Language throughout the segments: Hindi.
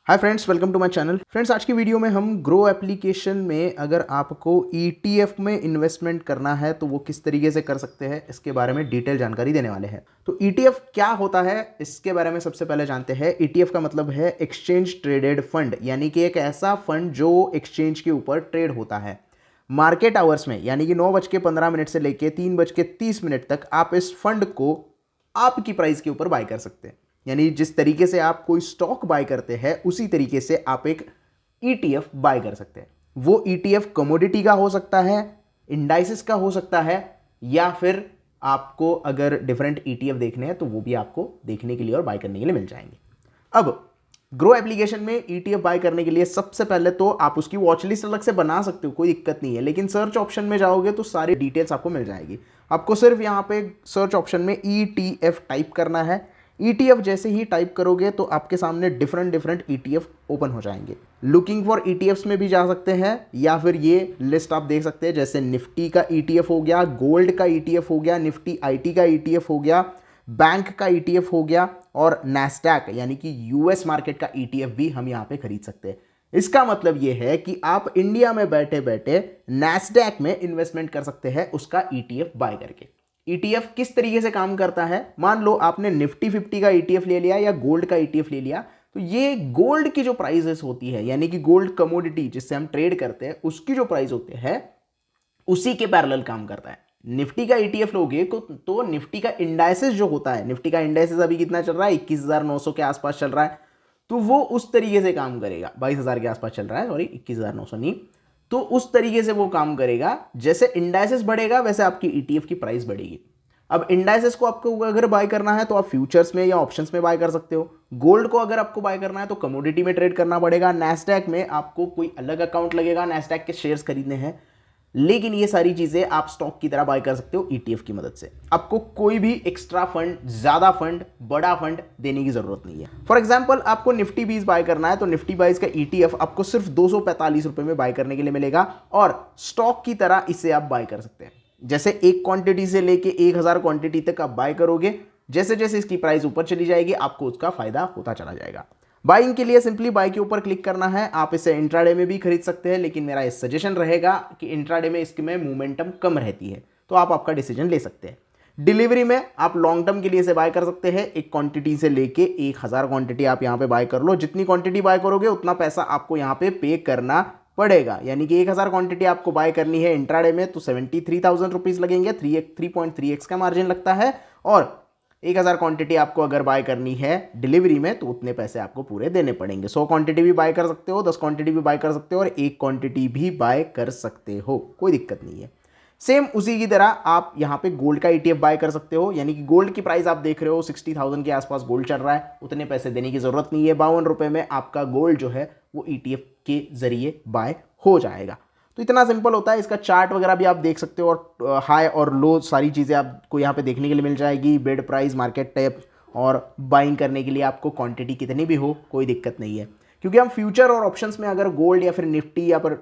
Hi friends, welcome to my channel. Friends, आज की वीडियो में हम ग्रो एप्लीकेशन में अगर आपको ETF में इन्वेस्टमेंट करना है तो वो किस तरीके से कर सकते हैं, इसके बारे में डिटेल जानकारी देने वाले हैं। तो ETF क्या होता है इसके बारे में सबसे पहले जानते हैं। ETF का मतलब है एक्सचेंज ट्रेडेड फंड, यानी कि एक ऐसा फंड जो एक्सचेंज के ऊपर ट्रेड होता है मार्केट आवर्स में, यानी कि 9:15 से लेकर 3:30 तक आप इस फंड को आपकी प्राइस के ऊपर बाय कर सकते हैं। यानी जिस तरीके से आप कोई स्टॉक बाय करते हैं उसी तरीके से आप एक ETF बाय कर सकते हैं। वो ETF कमोडिटी का हो सकता है, इंडाइसिस का हो सकता है, या फिर आपको अगर डिफरेंट ETF देखने हैं तो वो भी आपको देखने के लिए और बाय करने के लिए मिल जाएंगे। अब ग्रो एप्लीकेशन में ETF बाय करने के लिए सबसे पहले तो आप उसकी वॉच लिस्ट अलग से बना सकते हो, कोई दिक्कत नहीं है, लेकिन सर्च ऑप्शन में जाओगे तो सारी डिटेल्स आपको मिल जाएगी। आपको सिर्फ यहाँ पे सर्च ऑप्शन में ETF टाइप करना है। ETF जैसे ही टाइप करोगे तो आपके सामने डिफरेंट ETF ओपन हो जाएंगे। लुकिंग फॉर ETFs में भी जा सकते हैं, या फिर ये लिस्ट आप देख सकते हैं, जैसे निफ्टी का ETF हो गया, गोल्ड का ETF हो गया, निफ्टी IT का ETF हो गया, बैंक का ETF हो गया, और नैस्डैक यानी कि US मार्केट का ETF भी हम यहाँ पे खरीद सकते हैं। इसका मतलब ये है कि आप इंडिया में बैठे बैठे नैस्डैक में इन्वेस्टमेंट कर सकते हैं उसका ETF बाय करके। ETF किस तरीके से काम करता है, मान लो आपने निफ्टी 50 का ETF ले लिया या गोल्ड का ETF ले लिया, तो ये गोल्ड की जो प्राइसेस होती है, यानी कि गोल्ड कमोडिटी जिससे हम ट्रेड करते हैं उसकी जो प्राइस होते हैं उसी के पैरेलल काम करता है। निफ्टी का ETF लोगे तो निफ्टी का इंडाइसेस जो होता है, निफ्टी का इंडाइसेस अभी कितना चल रहा है, 21,900 के आसपास चल रहा है, तो वो उस तरीके से काम करेगा। 22,000 के आसपास चल रहा है, सॉरी 21,900 नहीं, तो उस तरीके से वो काम करेगा। जैसे इंडाइसेस बढ़ेगा वैसे आपकी ETF की प्राइस बढ़ेगी। अब इंडाइसेस को आपको अगर बाय करना है तो आप फ्यूचर्स में या ऑप्शंस में बाय कर सकते हो। गोल्ड को अगर आपको बाय करना है तो कमोडिटी में ट्रेड करना पड़ेगा। नैस्डैक में आपको कोई अलग अकाउंट लगेगा, नैस्डैक के शेयर्स खरीदने हैं, लेकिन ये सारी चीजें आप स्टॉक की तरह बाय कर सकते हो ETF की मदद से। आपको कोई भी एक्स्ट्रा फंड, ज्यादा फंड, बड़ा फंड देने की जरूरत नहीं है। फॉर एग्जांपल आपको निफ्टी 20 बाय करना है तो निफ्टी 22 का ETF आपको सिर्फ 245 रुपए में बाय करने के लिए मिलेगा, और स्टॉक की तरह इसे आप बाय कर सकते हैं। जैसे एक क्वांटिटी से लेके 1000 क्वांटिटी तक आप बाय करोगे, जैसे जैसे इसकी प्राइस ऊपर चली जाएगी आपको उसका फायदा होता चला जाएगा। बाइंग के लिए सिंपली बाय के ऊपर क्लिक करना है। आप इसे इंट्राडे में भी खरीद सकते हैं, लेकिन मेरा इस सजेशन रहेगा कि इंट्राडे में इसके में मोमेंटम कम रहती है, तो आप आपका डिसीजन ले सकते हैं। डिलीवरी में आप लॉन्ग टर्म के लिए इसे बाय कर सकते हैं। एक क्वांटिटी से लेके 1000 क्वांटिटी आप यहाँ पे बाय कर लो। जितनी क्वांटिटी बाय करोगे उतना पैसा आपको यहाँ पे करना पड़ेगा। यानी कि 1000 क्वांटिटी आपको बाय करनी है इंट्राडे में तो 73,000 रुपीज लगेंगे, 3.3x का मार्जिन लगता है। और 1000 क्वांटिटी आपको अगर बाय करनी है डिलीवरी में तो उतने पैसे आपको पूरे देने पड़ेंगे। 100 क्वांटिटी भी बाय कर सकते हो, 10 क्वांटिटी भी बाय कर सकते हो, और 1 क्वांटिटी भी बाय कर सकते हो, कोई दिक्कत नहीं है। सेम उसी की तरह आप यहाँ पे गोल्ड का ETF बाय कर सकते हो। यानी कि गोल्ड की प्राइस आप देख रहे हो 60,000 के आसपास गोल्ड चल रहा है, उतने पैसे देने की जरूरत नहीं है। 52 रुपए में आपका गोल्ड जो है वो ETF के जरिए बाय हो जाएगा। तो इतना सिंपल होता है। इसका चार्ट वगैरह भी आप देख सकते हो, और हाई और लो सारी चीज़ें आपको यहाँ पे देखने के लिए मिल जाएगी। बिड प्राइस, मार्केट टैप, और बाइंग करने के लिए आपको क्वांटिटी कितनी भी हो कोई दिक्कत नहीं है। क्योंकि हम फ्यूचर और ऑप्शंस में अगर गोल्ड या फिर निफ्टी या फिर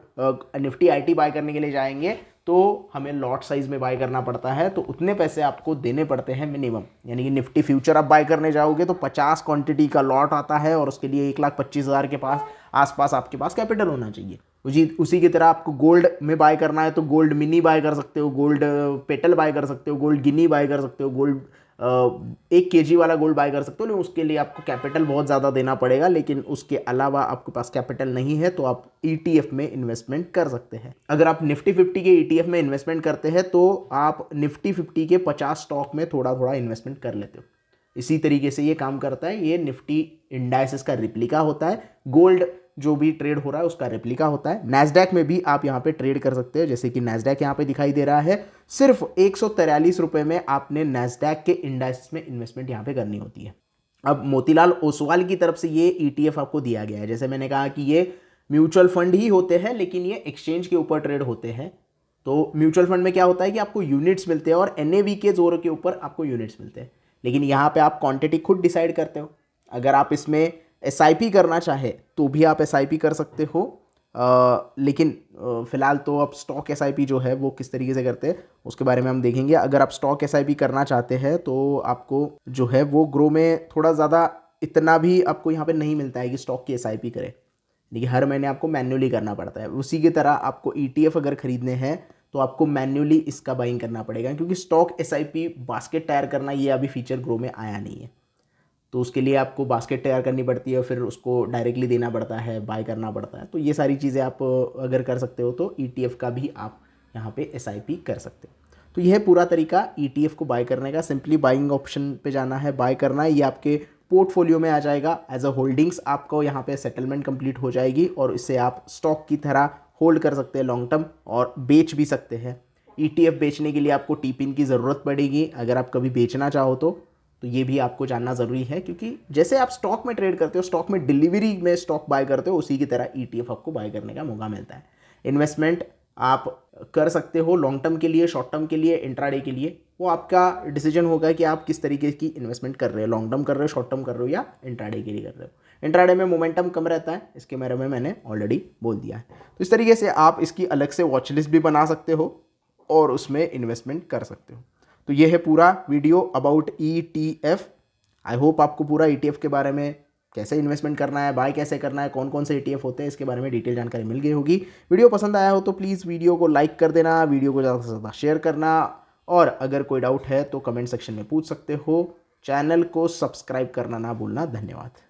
निफ्टी IT बाय करने के लिए जाएंगे तो हमें लॉट साइज में बाय करना पड़ता है, तो उतने पैसे आपको देने पड़ते हैं मिनिमम। यानी कि निफ्टी फ्यूचर आप बाय करने जाओगे तो 50 क्वांटिटी का लॉट आता है, और उसके लिए 1,25,000 के पास आसपास आपके पास कैपिटल होना चाहिए। उसी की तरह आपको गोल्ड में बाय करना है तो गोल्ड मिनी बाय कर सकते हो, गोल्ड पेटल बाय कर सकते हो, गोल्ड गिनी बाय कर सकते हो, गोल्ड 1 kg वाला गोल्ड बाय कर सकते हो। लेकिन उसके लिए आपको कैपिटल बहुत ज़्यादा देना पड़ेगा, लेकिन उसके अलावा आपके पास कैपिटल नहीं है तो आप ETF में इन्वेस्टमेंट कर सकते हैं। अगर आप निफ्टी 50 के ETF में इन्वेस्टमेंट करते हैं तो आप निफ्टी 50 के 50 स्टॉक में थोड़ा थोड़ा इन्वेस्टमेंट कर लेते हो। इसी तरीके से ये काम करता है। ये निफ्टी इंडाइसेस का रिप्लिका होता है, गोल्ड जो भी ट्रेड हो रहा है उसका रेप्लिका होता है। नैस्डैक में भी आप यहाँ पे ट्रेड कर सकते हैं, जैसे कि नैस्डैक यहाँ पे दिखाई दे रहा है। सिर्फ 143 रुपए में आपने नैस्डैक के इंडाइसेस में इन्वेस्टमेंट यहाँ पे करनी होती है। अब मोतीलाल ओसवाल की तरफ से ये ETF आपको दिया गया है। जैसे मैंने कहा कि ये म्यूचुअल फंड ही होते हैं, लेकिन ये एक्सचेंज के ऊपर ट्रेड होते हैं। तो म्यूचुअल फंड में क्या होता है कि आपको यूनिट्स मिलते हैं, और NAV के जोर के ऊपर आपको यूनिट्स मिलते हैं। लेकिन यहाँ पे आप क्वांटिटी खुद डिसाइड करते हो। अगर आप इसमें SIP करना चाहे तो भी आप SIP कर सकते हो, लेकिन फिलहाल तो अब स्टॉक SIP जो है वो किस तरीके से करते हैं उसके बारे में हम देखेंगे। अगर आप स्टॉक SIP करना चाहते हैं तो आपको जो है वो ग्रो में थोड़ा ज़्यादा इतना भी आपको यहाँ पे नहीं मिलता है कि स्टॉक की एसआईपी करें, देखिए हर महीने आपको मैन्युअली करना पड़ता है। उसी की तरह आपको ईटीएफ अगर खरीदने हैं तो आपको मैन्युअली इसका बाइंग करना पड़ेगा, क्योंकि स्टॉक एसआईपी बास्केट तैयार करना ये अभी फीचर ग्रो में आया नहीं है। तो उसके लिए आपको बास्केट तैयार करनी पड़ती है, फिर उसको डायरेक्टली देना पड़ता है, बाय करना पड़ता है। तो ये सारी चीज़ें आप अगर कर सकते हो तो ईटीएफ का भी आप यहाँ पे एसआईपी कर सकते हो। तो यह पूरा तरीका ईटीएफ को बाय करने का, सिंपली बाइंग ऑप्शन पे जाना है, बाय करना है, ये आपके पोर्टफोलियो में आ जाएगा एज अ होल्डिंग्स, आपको यहाँ पे सेटलमेंट कंप्लीट हो जाएगी और इसे आप स्टॉक की तरह होल्ड कर सकते हैं लॉन्ग टर्म, और बेच भी सकते हैं। ईटीएफ बेचने के लिए आपको टीपिन की ज़रूरत पड़ेगी अगर आप कभी बेचना चाहो तो ये भी आपको जानना ज़रूरी है, क्योंकि जैसे आप स्टॉक में ट्रेड करते हो, स्टॉक में डिलीवरी में स्टॉक बाय करते हो, उसी की तरह ईटीएफ आपको बाय करने का मौका मिलता है। इन्वेस्टमेंट आप कर सकते हो लॉन्ग टर्म के लिए, शॉर्ट टर्म के लिए, इंट्राडे के लिए, वो आपका डिसीजन होगा कि आप किस तरीके की इन्वेस्टमेंट कर रहे हो, लॉन्ग टर्म कर रहे हो, शॉर्ट टर्म कर रहे हो या इंट्राडे के लिए कर रहे हो। इंट्राडे में मोमेंटम कम रहता है, इसके बारे में मैंने ऑलरेडी बोल दिया है। तो इस तरीके से आप इसकी अलग से वॉच लिस्ट भी बना सकते हो और उसमें इन्वेस्टमेंट कर सकते हो। तो ये है पूरा video about ETF. I hope आपको पूरा ईटीएफ के बारे में, कैसे इन्वेस्टमेंट करना है, बाय कैसे करना है, कौन कौन से ईटीएफ होते हैं, इसके बारे में डिटेल जानकारी मिल गई होगी। वीडियो पसंद आया हो तो प्लीज़ वीडियो को लाइक कर देना, वीडियो को ज़्यादा से ज़्यादा शेयर करना, और अगर कोई डाउट है तो कमेंट सेक्शन में पूछ सकते हो। चैनल को सब्सक्राइब करना ना भूलना। धन्यवाद।